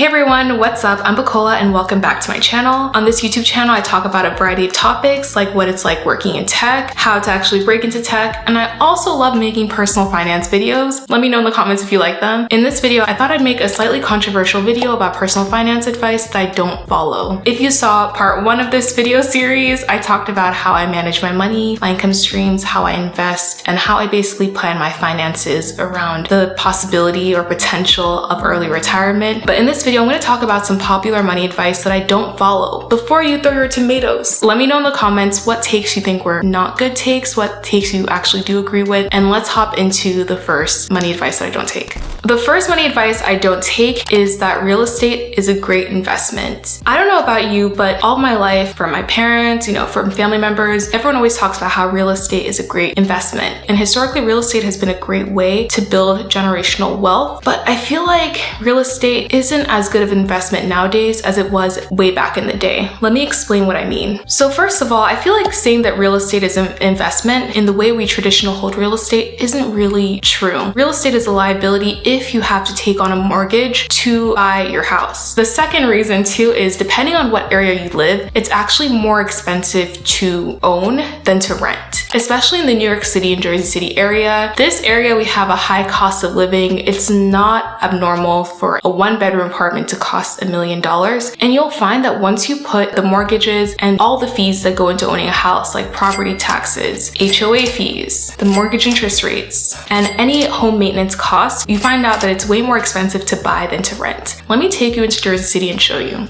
Hey everyone, what's up? I'm Bacola and welcome back to my channel. On this YouTube channel, I talk about a variety of topics like what it's like working in tech, how to actually break into tech, and I also love making personal finance videos. Let me know in the comments if you like them. In this video, I thought I'd make a slightly controversial video about personal finance advice that I don't follow. If you saw part 1 of this video series, I talked about how I manage my money, my income streams, how I invest, and how I basically plan my finances around the possibility or potential of early retirement. But in this video, I'm going to talk about some popular money advice that I don't follow. Before you throw your tomatoes, let me know in the comments what takes you think were not good takes, what takes you actually do agree with, and let's hop into the first money advice that I don't take. The first money advice I don't take is that real estate is a great investment. I don't know about you, but all my life, from my parents, from family members, everyone always talks about how real estate is a great investment. And historically, real estate has been a great way to build generational wealth. But I feel like real estate isn't as good of an investment nowadays as it was way back in the day. Let me explain what I mean. So first of all, I feel like saying that real estate is an investment in the way we traditionally hold real estate isn't really true. Real estate is a liability if you have to take on a mortgage to buy your house. The second reason too is depending on what area you live, it's actually more expensive to own than to rent. Especially in the New York City and Jersey City area. This area, we have a high cost of living. It's not abnormal for a 1-bedroom apartment to cost $1 million. And you'll find that once you put the mortgages and all the fees that go into owning a house, like property taxes, HOA fees, the mortgage interest rates, and any home maintenance costs, you find out that it's way more expensive to buy than to rent. Let me take you into Jersey City and show you.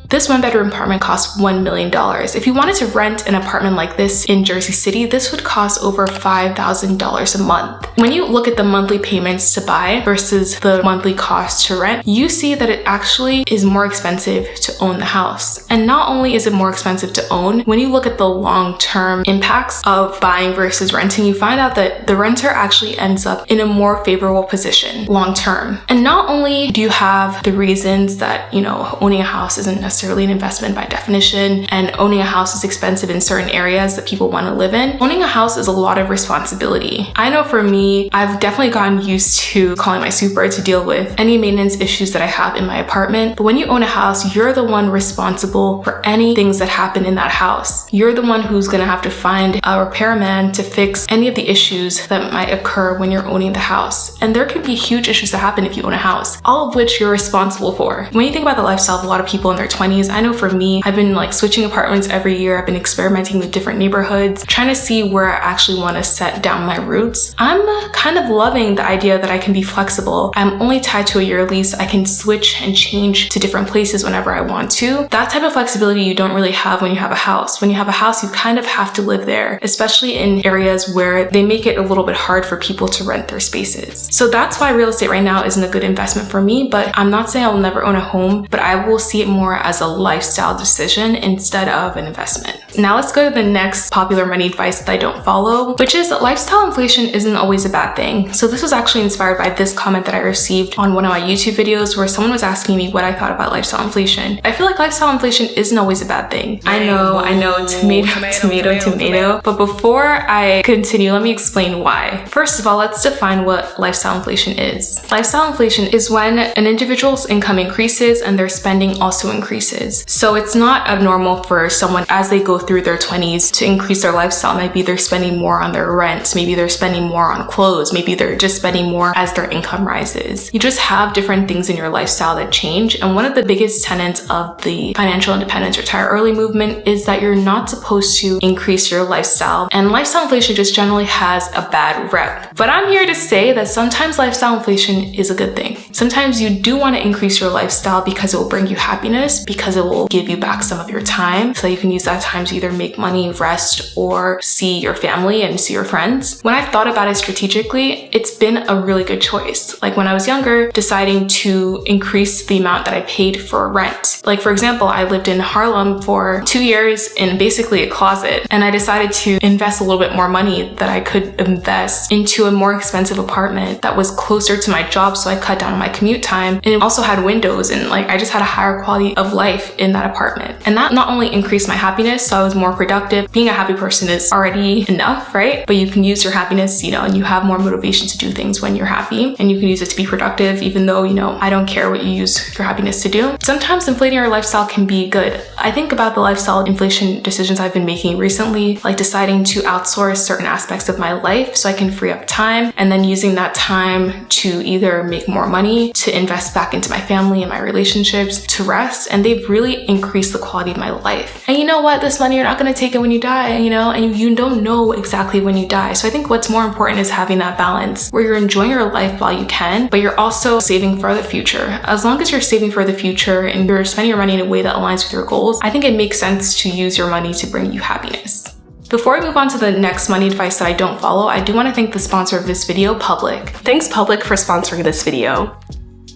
This 1-bedroom apartment costs $1 million. If you wanted to rent an apartment like this in Jersey City, this would cost over $5,000 a month. When you look at the monthly payments to buy versus the monthly cost to rent, you see that it actually is more expensive to own the house. And not only is it more expensive to own, when you look at the long-term impacts of buying versus renting, you find out that the renter actually ends up in a more favorable position long-term. And not only do you have the reasons that, owning a house isn't necessarily an investment by definition, and owning a house is expensive in certain areas that people want to live in. Owning a house is a lot of responsibility. I know for me, I've definitely gotten used to calling my super to deal with any maintenance issues that I have in my apartment. But when you own a house, you're the one responsible for any things that happen in that house. You're the one who's going to have to find a repairman to fix any of the issues that might occur when you're owning the house. And there could be huge issues that happen if you own a house, all of which you're responsible for. When you think about the lifestyle of a lot of people in their 20s, I know for me, I've been switching apartments every year. I've been experimenting with different neighborhoods, trying to see where I actually want to set down my roots. I'm kind of loving the idea that I can be flexible. I'm only tied to a year lease. I can switch and change to different places whenever I want to. That type of flexibility you don't really have when you have a house. When you have a house, you kind of have to live there, especially in areas where they make it a little bit hard for people to rent their spaces. So that's why real estate right now isn't a good investment for me, but I'm not saying I'll never own a home, but I will see it more as a lifestyle decision instead of an investment. Now let's go to the next popular money advice that I don't follow, which is that lifestyle inflation isn't always a bad thing. So this was actually inspired by this comment that I received on one of my YouTube videos where someone was asking me what I thought about lifestyle inflation. I feel like lifestyle inflation isn't always a bad thing. I know, tomato. But before I continue, let me explain why. First of all, let's define what lifestyle inflation is. Lifestyle inflation is when an individual's income increases and their spending also increases. So it's not abnormal for someone as they go through their 20s to increase their lifestyle. Maybe they're spending more on their rent, maybe they're spending more on clothes, maybe they're just spending more as their income rises. You just have different things in your lifestyle that change. And one of the biggest tenets of the financial independence retire early movement is that you're not supposed to increase your lifestyle. And lifestyle inflation just generally has a bad rep. But I'm here to say that sometimes lifestyle inflation is a good thing. Sometimes you do want to increase your lifestyle because it will bring you happiness, because it will give you back some of your time so you can use that time to either make money, rest, or see your family and see your friends. When I've thought about it strategically, it's been a really good choice. Like when I was younger, deciding to increase the amount that I paid for rent. Like for example, I lived in Harlem for 2 years in basically a closet, and I decided to invest a little bit more money that I could invest into to a more expensive apartment that was closer to my job, so I cut down on my commute time. And it also had windows, and like I just had a higher quality of life in that apartment. And that not only increased my happiness, so I was more productive. Being a happy person is already enough, right? But you can use your happiness, and you have more motivation to do things when you're happy, and you can use it to be productive, even though, I don't care what you use your happiness to do. Sometimes inflating your lifestyle can be good. I think about the lifestyle inflation decisions I've been making recently, like deciding to outsource certain aspects of my life so I can free up time, and then using that time to either make more money, to invest back into my family and my relationships, to rest, and they've really increased the quality of my life. And you know what? This money, you're not going to take it when you die, and you don't know exactly when you die. So I think what's more important is having that balance where you're enjoying your life while you can, but you're also saving for the future. As long as you're saving for the future and you're spending your money in a way that aligns with your goals, I think it makes sense to use your money to bring you happiness. Before I move on to the next money advice that I don't follow, I do want to thank the sponsor of this video, Public. Thanks Public for sponsoring this video.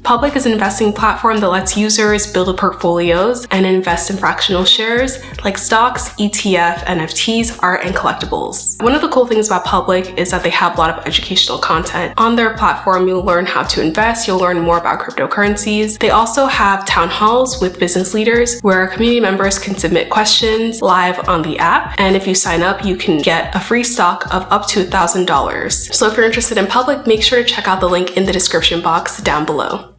Public is an investing platform that lets users build portfolios and invest in fractional shares like stocks, ETF, NFTs, art, and collectibles. One of the cool things about Public is that they have a lot of educational content. On their platform, you'll learn how to invest, you'll learn more about cryptocurrencies. They also have town halls with business leaders where community members can submit questions live on the app. And if you sign up, you can get a free stock of up to $1,000. So if you're interested in Public, make sure to check out the link in the description box down below.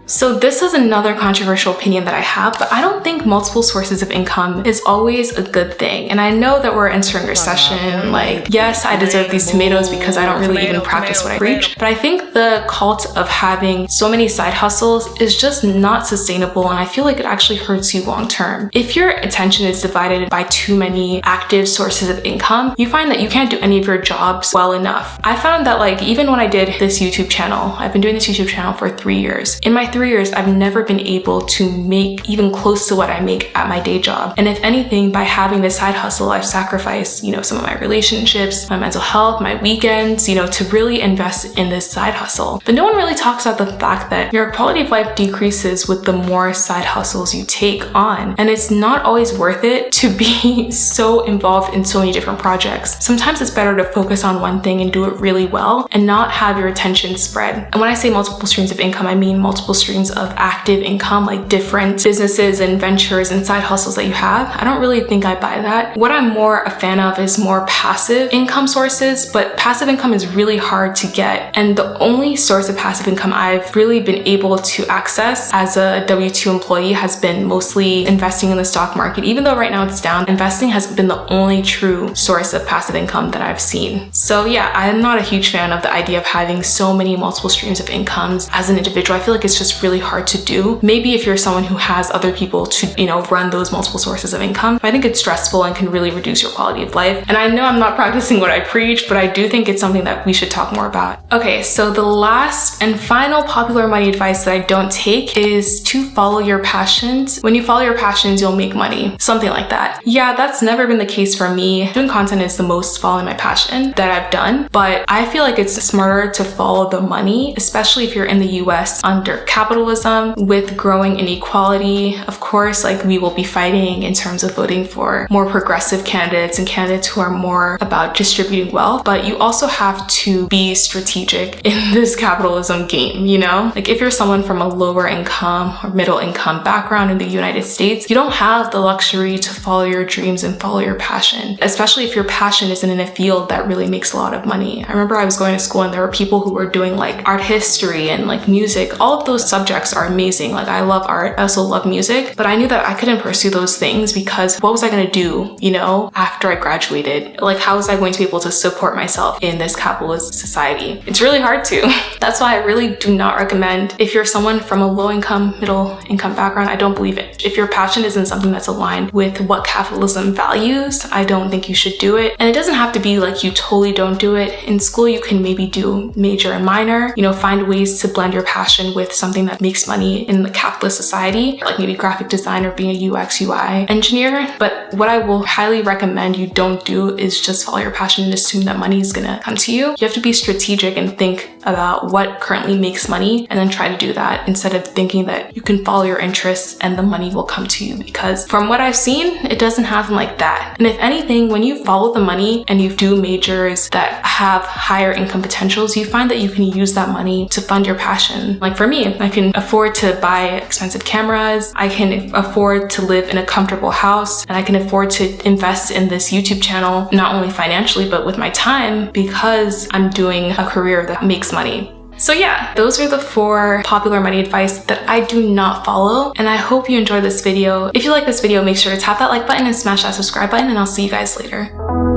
So this is another controversial opinion that I have, but I don't think multiple sources of income is always a good thing. And I know that we're entering recession. Like, yes, I deserve these tomatoes because I don't really even practice what I preach. But I think the cult of having so many side hustles is just not sustainable, and I feel like it actually hurts you long term. If your attention is divided by too many active sources of income, you find that you can't do any of your jobs well enough. I found that like even when I did this YouTube channel, I've been doing this YouTube channel for 3 years. In my 3 years, I've never been able to make even close to what I make at my day job. And if anything, by having this side hustle, I've sacrificed, some of my relationships, my mental health, my weekends, to really invest in this side hustle. But no one really talks about the fact that your quality of life decreases with the more side hustles you take on. And it's not always worth it to be so involved in so many different projects. Sometimes it's better to focus on one thing and do it really well and not have your attention spread. And when I say multiple streams of income, I mean multiple streams of active income, like different businesses and ventures and side hustles that you have. I don't really think I buy that. What I'm more a fan of is more passive income sources, but passive income is really hard to get. And the only source of passive income I've really been able to access as a W-2 employee has been mostly investing in the stock market. Even though right now it's down, investing has been the only true source of passive income that I've seen. So yeah, I'm not a huge fan of the idea of having so many multiple streams of incomes as an individual. I feel like it's just really hard to do. Maybe if you're someone who has other people to, run those multiple sources of income, I think it's stressful and can really reduce your quality of life. And I know I'm not practicing what I preach, but I do think it's something that we should talk more about. Okay, so the last and final popular money advice that I don't take is to follow your passions. When you follow your passions, you'll make money. Something like that. Yeah, that's never been the case for me. Doing content is the most following my passion that I've done, but I feel like it's smarter to follow the money, especially if you're in the US under capitalism with growing inequality. Of course, like we will be fighting in terms of voting for more progressive candidates and candidates who are more about distributing wealth, but you also have to be strategic in this capitalism game, Like if you're someone from a lower income or middle income background in the United States, you don't have the luxury to follow your dreams and follow your passion, especially if your passion isn't in a field that really makes a lot of money. I remember I was going to school and there were people who were doing like art history and like music. All of those subjects are amazing. Like I love art, I also love music, but I knew that I couldn't pursue those things because what was I going to do, after I graduated? Like how was I going to be able to support myself in this capitalist society? It's really hard to. That's why I really do not recommend, if you're someone from a low income, middle income background, I don't believe it. If your passion isn't something that's aligned with what capitalism values, I don't think you should do it. And it doesn't have to be like you totally don't do it. In school, you can maybe do major and minor, find ways to blend your passion with something something that makes money in the capitalist society, like maybe graphic design or being a UX UI engineer. But what I will highly recommend you don't do is just follow your passion and assume that money is gonna come to you. You have to be strategic and think about what currently makes money and then try to do that instead of thinking that you can follow your interests and the money will come to you, because from what I've seen, it doesn't happen like that. And if anything, when you follow the money and you do majors that have higher income potentials, you find that you can use that money to fund your passion. Like for me, I can afford to buy expensive cameras, I can afford to live in a comfortable house, and I can afford to invest in this YouTube channel, not only financially, but with my time, because I'm doing a career that makes money. So yeah, those are the 4 popular money advice that I do not follow, and I hope you enjoyed this video. If you like this video, make sure to tap that like button and smash that subscribe button, and I'll see you guys later.